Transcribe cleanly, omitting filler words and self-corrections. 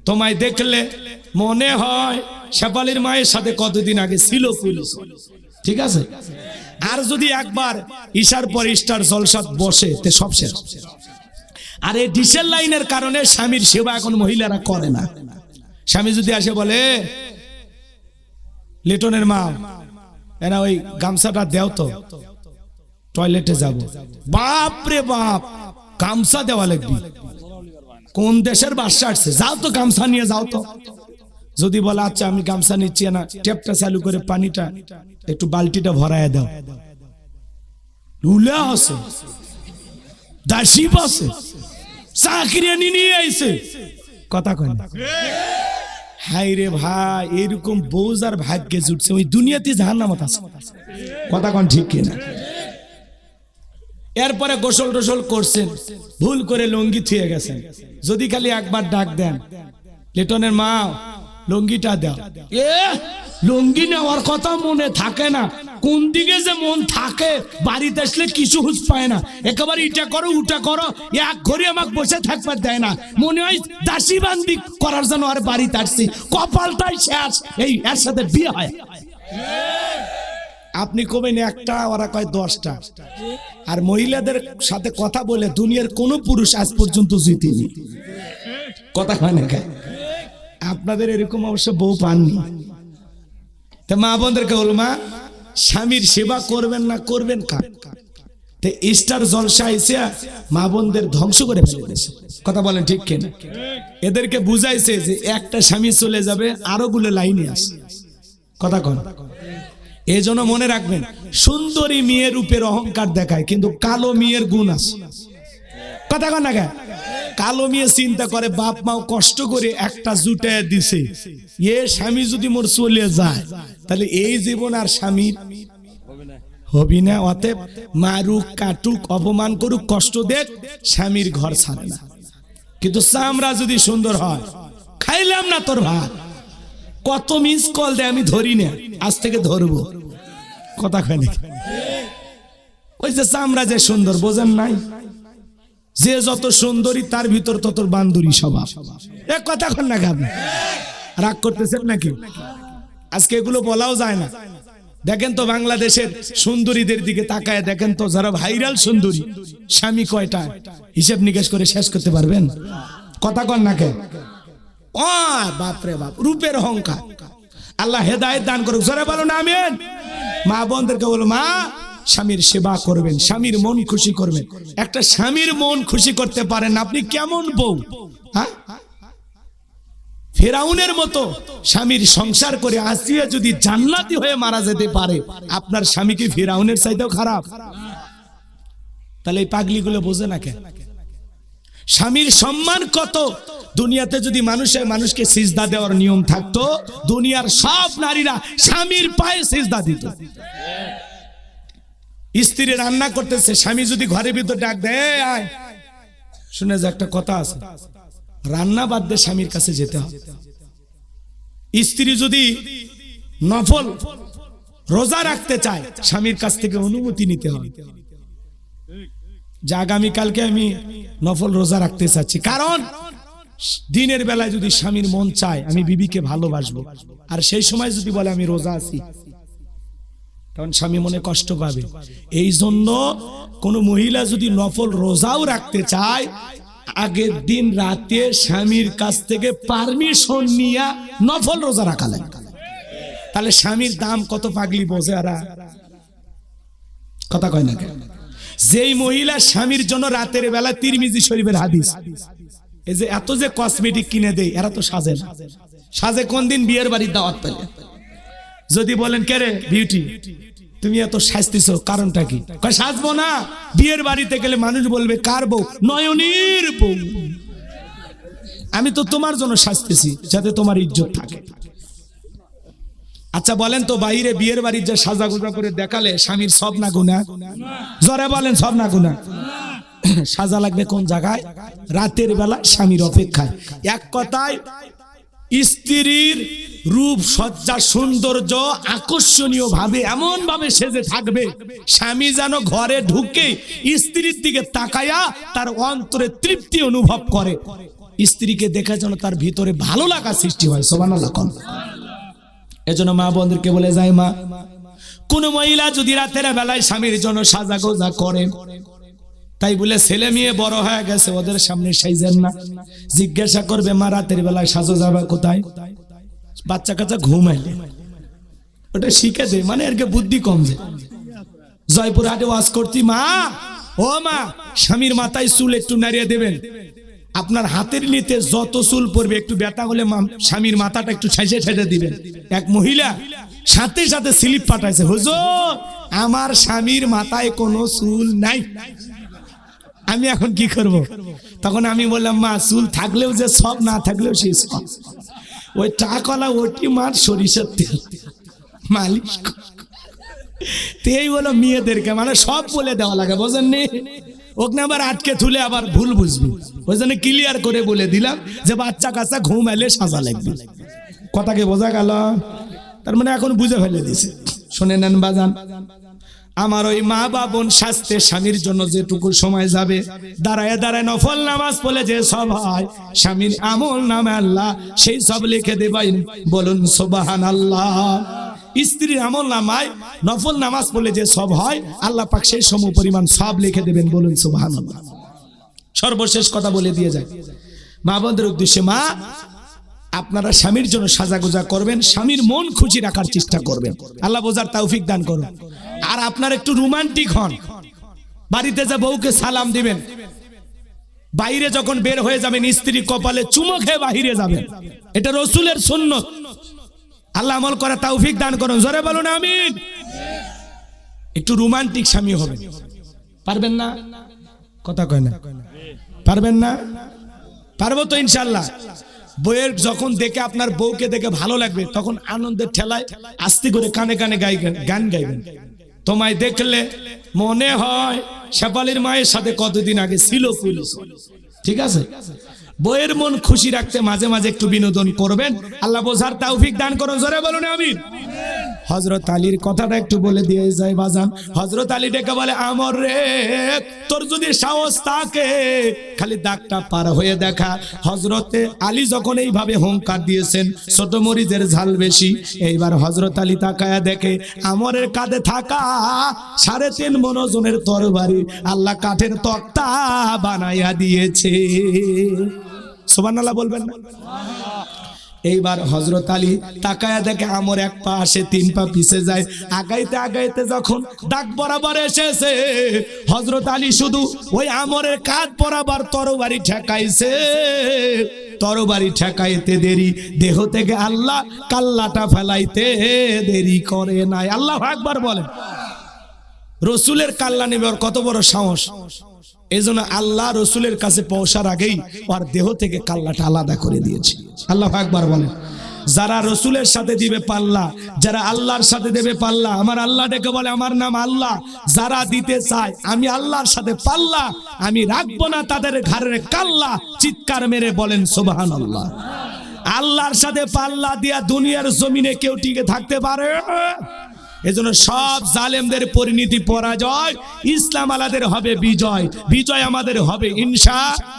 তোমায় দেখলে মনে হয় শেফালির মায়ের সাথে কতদিন আগে ছিল পুলিশ, ঠিক আছে? আর যদি একবার ঈশার পর স্টার জলসাত বসে তে সব শেষ। আর এই ডিসেল লাইনের কারণে স্বামীর সেবা এখন মহিলারা করে না। স্বামী যদি আসে বলে লিটনের মা এরা ওই গামছাটা দেও তো, টয়লেটে যাব, বাপ রে বাপ গামছা দেওয়া লাগবে, কোন দেশের বাদশা আসছে, যাও তো গামছা নিয়ে যাও তো। যদি বলে আচ্ছা আমি গামছা নিচ্ছি না, টেপটা চালু করে পানিটা একটু বালতিটা ভরায় দাও, লুলা আছে দাসিপ আছে চাকরি নিয়ে আইছে, কথা কয় না? হাই রে ভাই, এরকম বোঝ আর ভাগ্যে জুটছে ওই দুনিয়াতে জাহান্নামত আছে, কথা কন ঠিক কিনা? এরপরে গোসল টোসল করছেন, ভুল করে লুঙ্গি থুয়ে গেছেন, যদি খালি একবার ডাক দেন লিটনের মা লুঙ্গিটা দাও, লুঙ্গি নেওয়ার কথা মনে থাকে না, কোন দিকে যে মন থাকে, বাড়িতে আসলে কিছু হুঁশ পায় না, একেবারে ইটা করো উটা করো, এক ঘরে আমাকে বসে থাকবার দেয় না, মনে হয় দাসী বান্দি করার জন্য আর বাড়িতে আসছি, কপালটাই শেষ, এই এর সাথে বিয়ে হয়। আপনি কবেন একটা, ওরা কয় 10টা। আর মহিলাদের সাথে কথা বলে দুনিয়ার কোন পুরুষ আজ পর্যন্ত জিতেনি, কথা হয় না? আপনাদের এরকম অবশ্য বউ পাননি। তা মা বোনদেরকে বল, মা স্বামীর সেবা করবেন না করবেন কার? স্টার জলসা এসে মা বোনদের ধ্বংস করে ফেলেছে, কথা বলেন ঠিক কিনা? এদেরকে বুঝাইছে যে একটা স্বামী চলে যাবে, আরো গুলো লাইনে আসে, কথা কন? এই জন্য মনে রাখবেন, সুন্দরী মেয়ের রূপের অহংকার দেখায়, কিন্তু কালো মেয়ের গুণ আছে, কথা কন না? কালো মেয়ে চিন্তা করে বাপ মাও কষ্ট করে একটা জুটে দিছে, এ স্বামী যদি মোর চলে যায় তাহলে এই জীবন আর স্বামীর হবি না, অতএব মারুক কাটুক অপমান করুক কষ্ট দেখ, স্বামীর ঘর ছাড়ে না। কিন্তু চামড়া যদি সুন্দর হয়, খাইলাম না তোর ভাত, কত মিস কল দেয় আমি ধরি না, আজ থেকে ধরবো, কথা কয় নাকি? ওই যে চামড়া যে সুন্দর, বোঝেন নাই? যে যত সুন্দরী তার ভিতর তত বান্দরী স্বভাব, এক কথা কন না? রাগ করতেছেন নাকি? আজকে এগুলো বলাও যায় না। দেখেন তো বাংলাদেশের সুন্দরীদের দিকে তাকায় দেখেন তো, যারা ভাইরাল সুন্দরী, স্বামী কয়টা হিসেব নিকেশ করে শেষ করতে পারবেন? কথা কন না কে? ও বাপ রে বাপ, রূপের অহংকার। আল্লাহ হেদায়েত দান করুক, জোরে বলো না আমিন। মা বোনদেরকে বলো, মা স্বামীর সেবা করবেন, স্বামীর মন খুশি করবেন। একটা স্বামীর মন খুশি করতে পারেন আপনি কেমন বউ? হ্যাঁ, ফেরাউনের মতো স্বামীর সংসার করে আসিয়া যদি জান্নাতি হয়ে মারা যেতে পারে, আপনার স্বামী কি ফেরাউনের চাইতেও খারাপ? তাহলে এই পাগলিগুলো বোঝে না কেন? স্বামীর সম্মান কত। দুনিয়াতে যদি মানুষকে সিজদা দেওয়ার নিয়ম থাকতো, দুনিয়ার সব নারীরা স্বামীর পায়ে সিজদা দিত। স্ত্রী রান্না করতেছে, স্বামী যদি ঘরের ভিতর ডাক দেয়, আয় শুনে যে একটা কথা আছে, রান্না বাদ দিয়ে স্বামীর কাছে যেতে হবে। স্ত্রী যদি নফল রোজা রাখতে চায়, স্বামীর কাছ থেকে অনুমতি নিতে হবে যে আগামীকালকে আমি নফল রোজা রাখতে চাচ্ছি, কারণ দিনের বেলায় যদি স্বামীর মন চায় আমি বিবিকে ভালোবাসবো, আর সেই সময় যদি বলে আমি রোজা আছি, তখন স্বামী মনে কষ্ট পাবে। এই জন্য কোন মহিলা যদি নফল রোজাও রাখতে চায়, আগের দিন রাতে স্বামীর কাছ থেকে পারমিশন নিয়ে নফল রোজা রাখা লাগে। তাহলে স্বামীর দাম কত পাগলি বোঝে, আর কথা কয় না কেন? যেই মহিলা স্বামীর জন্য রাতের বেলা, তিরমিজি শরীফের হাদিস, এই যে এত যে কসমেটিক কিনে দেয়, এরা তো সাজে না। সাজে কোন দিন? বিয়ের বাড়ির দাওয়াত পেলে। যদি বলেন কে রে বিউটি তুমি এত সাজতেছো, কারণটা কি? কয় সাজবো না, বিয়ের বাড়িতে গেলে মানুষ বলবে কার বউ? নয়নের বউ। আমি তো তোমার জন্য সাজতেছি যাতে তোমার ইজ্জত থাকে। আচ্ছা বলেন তো, বাইরে বিয়ের বাড়ির যে সাজা গোজা করে দেখালে স্বামীর সব না গুনাহ? জোরে বলেন, সব না গুনাহ? সাজা লাগবে কোন জায়গায়? রাতের বেলা স্বামীর অপেক্ষায়। এক কথায় স্ত্রীর রূপ সজ্জা সৌন্দর্য আকর্ষণীয় ভাবে এমন ভাবে সেজে থাকবে, স্বামী যেন ঘরে ঢুকে স্ত্রীর দিকে তাকায়া তার অন্তরে তৃপ্তি অনুভব করে। স্ত্রীকে দেখে যেন তার ভিতরে ভালো লাগা সৃষ্টি হয়। সুবহানাল্লাহ। এজন্য মা বোনদেরকে বলে যায়, মা কোন মহিলা যদি রাতের বেলায় স্বামীর জন্য সাজাগোজা করে, তাই বলে ছেলে মেয়ে বড় হয়ে গেছে ওদের সামনে সাইজেন না, জিজ্ঞাসা করবে মা রাতের বেলায় সাজো যাবে কোথায়? বাচ্চা কাচ্চা ঘুমাইলে ওটা শিখে দে, মানে এর বুদ্ধি কম যায়। জয়পুর হাটে ওয়াজ করছি, মা ও মা স্বামীর মাথায় চুল একটু নাড়িয়ে দেবেন, আপনার হাতের নিতে যত চুল পড়বে একটু ব্যথা হলে স্বামীর মাথাটা একটু ছেঁচে ছেঁচে দিবেন। এক মহিলা সাথে সাথে স্লিপ পাঠাইছে, হুজুর আমার স্বামীর মাথায় কোনো চুল নাই, আমি এখন কি করব? তখন আমি বললাম, মা চুল থাকলেও যে সব, না থাকলেও সেই সব, ওই টাকলা ওটি মার সরিষার তেল মালিশ। এই বলো মেয়েদেরকে মানে সব বলে দেওয়া লাগে, বোঝেননি? ওকে আবার আটকে তুলে আবার ভুল বুঝবি, ওই জন্য ক্লিয়ার করে বলে দিলাম যে বাচ্চা কাচ্চা ঘুম এলে সাজা লাগবে। কথাকে বোঝা গেল? তার মানে এখন বুঝে ফেলে দিছে। শুনে নেন বাজান, আমার ওই মা বাবন শাস্তে স্বামীর জন্য যেটুকু সময় যাবে, দাঁড়ায় দাঁড়ায় নফল নামাজ পড়লে যে সব হয়, স্বামীর আমল নামে আল্লাহ সেই সব লিখে দেবেন। বলুন সুবহানাল্লাহ। স্ত্রীর আমল নামায় নফল নামাজ পড়লে যে সব হয়, আল্লাহ পাক সেই সম পরিমাণ সব লিখে দেবেন। বলুন সুবহানাল্লাহ। সর্বশেষ কথা বলে দিয়ে যায় মা বোনদের উদ্দেশ্যে, মা আপনারা স্বামীর জন্য সাজাগোজা করবেন, স্বামীর মন খুশি রাখার চেষ্টা করবেন, আল্লাহ বোঝার তৌফিক দান করুন। আর আপনার একটু রোমান্টিক হন, বাড়িতে যা বউকে সালাম দিবেন, বাইরে যখন বের হয়ে যাবেন স্ত্রী কপালে চুমো খেয়ে বাহিরে যাবেন, এটা রাসূলের সুন্নাত। আল্লাহ আমল করা তৌফিক দান করুন, জোরে বলুন আমিন। একটু রোমান্টিক স্বামী হবেন। পারবেন না? কথা কয় না, পারবেন না? পারবো তো ইনশাআল্লাহ। বউয়ের যখন দেখে আপনার বউকে দেখে ভালো লাগবে, তখন আনন্দের ঠেলায় আস্তে করে কানে কানে গান গাইবেন। তোমায় দেখলে মনে হয় শেফালির মায়ের সাথে কতদিন আগে ছিল পুলিশ। ঠিক আছে? বউয়ের মন খুশি রাখতে মাঝে মাঝে একটু বিনোদন করবেন, আল্লাহ বোঝার তৌফিক দান করুন, জোরে বলুন আমিন। হযরত আলীর কথাটা একটু বলে দিয়ে যায় বাজান। হযরত আলী ডেকে বলে, আমর রে তোর যদি সাহস থাকে খালি দাগটা পার হয়ে দেখা। হযরতে আলী যখন এইভাবে হুঙ্কার দিয়েছেন, ছোট মরিচের ঝাল বেশি, এইবার হযরত আলী তাকায়া দেখে আমরের কাঁধে থাকা 3.5 মণ ওজনের তরবারি আল্লাহ কাঠের তক্তা বানাইয়া দিয়েছে। সুবহানাল্লাহ বলবেন না? এইবার হযরত আলী তাকায়া দেখে আমর এক পা আসে 3 পা পিছে যায়, আগাইতে আগাইতে যখন দাগ বরাবর এসেছে, হযরত আলী শুধু ওই আমরের কাঁধ বরাবর তরবারি ঠেকাইছে। তরবারি ঠেকাইতে দেরি, দেহ থেকে আল্লাহ কাল্লাটা ফেলাইতে দেরি করে নাই। আল্লাহু আকবার বলেন। রসুলের কাল্লা নেবে ওর কত বড় সাহস! এজন্য আল্লাহ রসুলের কাছে পৌঁছার আগেই ওর দেহ থেকে কাল্লাটা আলাদা করে দিয়েছে। আল্লাহু আকবার বলেন। যারা রসুলের সাথে দিবে পাল্লা, যারা আল্লাহর সাথে দেবে পাল্লা, আমার আল্লাহ ডেকে বলে আমার নাম আল্লাহ, যারা দিতে চায় আমি আল্লাহর সাথে পাল্লা আমি রাখবো না তাদের ঘাড়ের কাল্লা। চিৎকার মেরে বলেন সুবহানাল্লাহ। আল্লাহর সাথে পাল্লা দিয়া দুনিয়ার জমিনে কেউ টিকে থাকতে পারে? এজন্য সব জালেমদের পরিণতি পরাজয়, ইসলাম আলাদের হবে বিজয়, বিজয় আমাদের হবে ইনশাআল্লাহ।